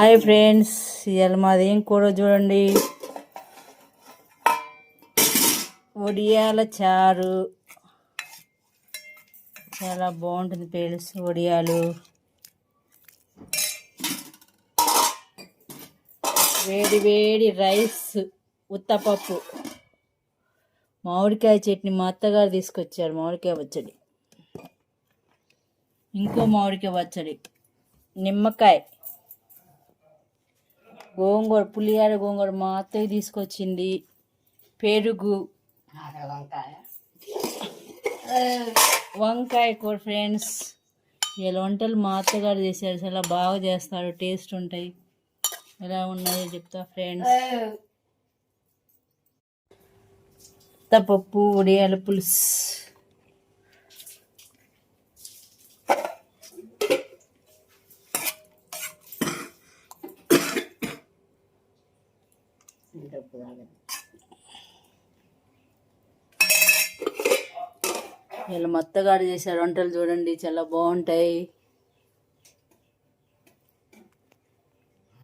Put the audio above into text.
Hi friends, ఇవాళ మాది ఏం కూర చూడండి. వడియాల చారు చాలా బాగుంటుంది ఫ్రెండ్స్. వడియాలు, వేడి వేడి రైస్, ఉత్తపప్పు, మామిడికాయ చట్నీ మా అత్తగారు తీసుకొచ్చారు. మామిడికాయ పచ్చడి, ఇంకో మామిడికాయ పచ్చడి, నిమ్మకాయ, గోంగూర, పులిహార గోంగూర మా అత్తయ్య తీసుకొచ్చింది, పెరుగు, వంకాయ కూర ఫ్రెండ్స్. ఇలా వంటలు మా అత్తగారు చేశారు, చాలా బాగా చేస్తారు, టేస్ట్ ఉంటాయి. ఎలా ఉన్నాయో చెప్తా ఫ్రెండ్స్. ఉత్తపప్పు, వడియాల పులుసు, వీళ్ళ మా అత్తగారు చేశారు వంటలు చూడండి, చాలా బాగుంటాయి.